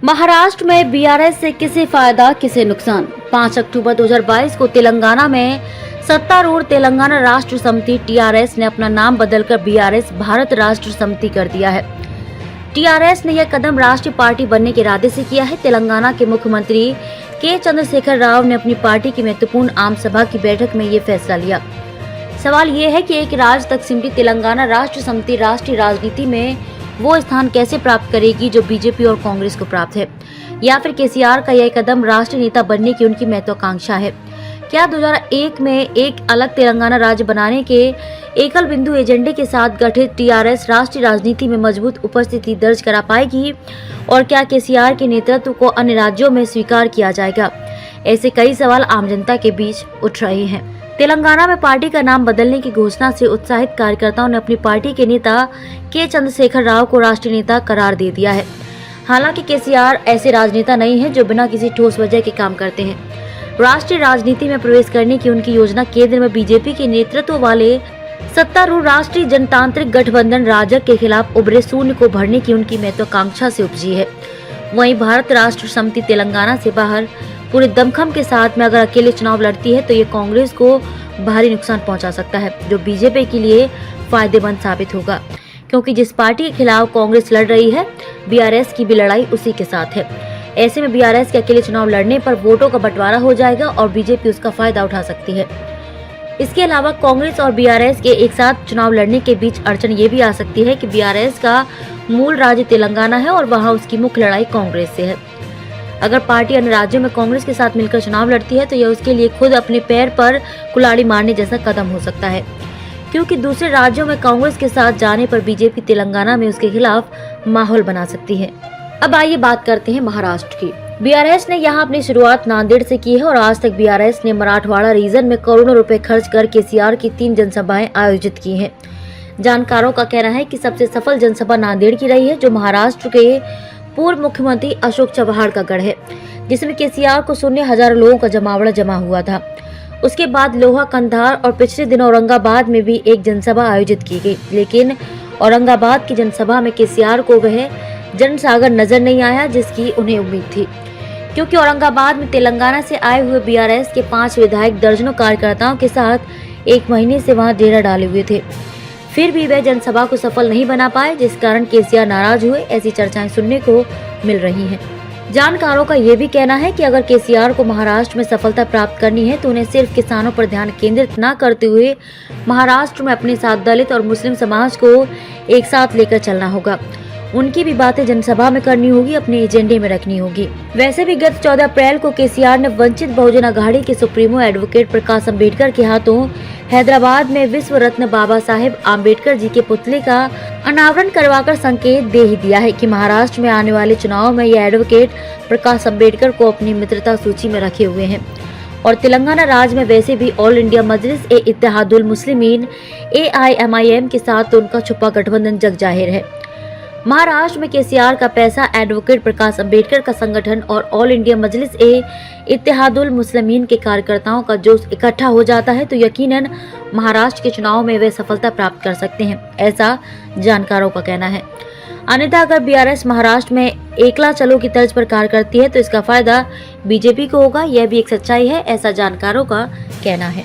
महाराष्ट्र में बीआरएस से किसे फायदा किसे नुकसान। 5 अक्टूबर 2022 को तेलंगाना में सत्तारूढ़ तेलंगाना राष्ट्र समिति टीआरएस ने अपना नाम बदलकर बीआरएस भारत राष्ट्र समिति कर दिया है। टीआरएस ने यह कदम राष्ट्रीय पार्टी बनने के इरादे से किया है। तेलंगाना के मुख्यमंत्री के चंद्रशेखर राव ने अपनी पार्टी की महत्वपूर्ण आम सभा की बैठक में ये फैसला लिया। सवाल ये है कि एक राज्य तक सिमटी तेलंगाना राष्ट्र समिति राष्ट्रीय राजनीति में वो स्थान कैसे प्राप्त करेगी जो बीजेपी और कांग्रेस को प्राप्त है, या फिर केसीआर का यह कदम राष्ट्रीय नेता बनने की उनकी महत्वाकांक्षा है। क्या 2001 में एक अलग तेलंगाना राज्य बनाने के एकल बिंदु एजेंडे के साथ गठित टीआरएस राष्ट्रीय राजनीति में मजबूत उपस्थिति दर्ज करा पाएगी, और क्या केसीआर के नेतृत्व को अन्य राज्यों में स्वीकार किया जाएगा? ऐसे कई सवाल आम जनता के बीच उठ रहे हैं। तेलंगाना में पार्टी का नाम बदलने की घोषणा से उत्साहित कार्यकर्ताओं ने अपनी पार्टी के नेता के चंद्रशेखर राव को राष्ट्रीय नेता करार दे दिया है। हालांकि केसीआर ऐसे राजनेता नहीं है जो बिना किसी ठोस वजह के काम करते हैं। राष्ट्रीय राजनीति में प्रवेश करने की उनकी योजना केंद्र में बीजेपी के नेतृत्व वाले सत्तारूढ़ राष्ट्रीय जनतांत्रिक गठबंधन राजग के खिलाफ उभरे शून्य को भरने की उनकी महत्वाकांक्षा से उपजी है। वहीं भारत राष्ट्र समिति तेलंगाना से बाहर पूरे दमखम के साथ में अगर अकेले चुनाव लड़ती है तो ये कांग्रेस को भारी नुकसान पहुंचा सकता है, जो बीजेपी के लिए फायदेमंद साबित होगा, क्योंकि जिस पार्टी के खिलाफ कांग्रेस लड़ रही है बीआरएस की भी लड़ाई उसी के साथ है। ऐसे में बीआरएस के अकेले चुनाव लड़ने पर वोटों का बंटवारा हो जाएगा और बीजेपी उसका फायदा उठा सकती है। इसके अलावा कांग्रेस और बीआरएस के एक साथ चुनाव लड़ने के बीच अड़चन ये भी आ सकती है कि बीआरएस का मूल राज्य तेलंगाना है और वहाँ उसकी मुख्य लड़ाई कांग्रेस से है। अगर पार्टी अन्य राज्यों में कांग्रेस के साथ मिलकर चुनाव लड़ती है तो यह उसके लिए खुद अपने पैर पर कुल्हाड़ी मारने जैसा कदम हो सकता है, क्योंकि दूसरे राज्यों में कांग्रेस के साथ जाने पर बीजेपी तेलंगाना में उसके खिलाफ माहौल बना सकती है। अब आइए बात करते हैं महाराष्ट्र की। बीआरएस ने यहाँ अपनी शुरुआत नांदेड़ से की है और आज तक बीआरएस ने मराठवाड़ा रीजन में करोड़ों रुपए खर्च कर केसीआर की 3 जनसभाएं आयोजित की हैं। जानकारों का कहना है कि सबसे सफल जनसभा नांदेड़ की रही है, जो महाराष्ट्र के पूर्व मुख्यमंत्री अशोक चव्हाण का गढ़ है, जिसमें केसीआर को सुनने हजारों लोगों का जमावड़ा जमा हुआ था। उसके बाद लोहा, कंधार और पिछले दिनों औरंगाबाद में भी एक जनसभा आयोजित की गई, लेकिन औरंगाबाद की जनसभा में केसीआर को वह जनसागर नजर नहीं आया जिसकी उन्हें उम्मीद थी, क्योंकि औरंगाबाद में तेलंगाना से आए हुए बीआरएस के 5 विधायक दर्जनों कार्यकर्ताओं के साथ 1 महीने से वहां डेरा डाले हुए थे। फिर भी वह जनसभा को सफल नहीं बना पाए, जिस कारण केसीआर नाराज हुए, ऐसी चर्चाएं सुनने को मिल रही हैं। जानकारों का ये भी कहना है कि अगर केसीआर को महाराष्ट्र में सफलता प्राप्त करनी है तो उन्हें सिर्फ किसानों पर ध्यान केंद्रित न करते हुए महाराष्ट्र में अपने साथ दलित और मुस्लिम समाज को एक साथ लेकर चलना होगा। उनकी भी बातें जनसभा में करनी होगी, अपने एजेंडे में रखनी होगी। वैसे भी गत 14 अप्रैल को केसीआर ने वंचित बहुजन अघाड़ी के सुप्रीमो एडवोकेट प्रकाश अम्बेडकर के हाथों हैदराबाद में विश्व रत्न बाबा साहेब आम्बेडकर जी के पुतले का अनावरण करवाकर संकेत दे ही दिया है कि महाराष्ट्र में आने वाले चुनाव में यह एडवोकेट प्रकाश अम्बेडकर को अपनी मित्रता सूची में रखे हुए हैं। और तेलंगाना राज्य में वैसे भी ऑल इंडिया मजलिस ए इत्तेहादुल मुस्लिमीन AIMIM के साथ तो उनका छुपा गठबंधन जग जाहिर है। महाराष्ट्र में केसीआर का पैसा, एडवोकेट प्रकाश अम्बेडकर का संगठन और ऑल इंडिया मजलिस ए इत्तेहादुल मुस्लिमीन के कार्यकर्ताओं का जोश इकट्ठा हो जाता है तो यकीनन महाराष्ट्र के चुनाव में वे सफलता प्राप्त कर सकते हैं, ऐसा जानकारों का कहना है। अन्यथा अगर बीआरएस महाराष्ट्र में एकला चलो की तर्ज पर कार्य करती है तो इसका फायदा बीजेपी को होगा, यह भी एक सच्चाई है, ऐसा जानकारों का कहना है।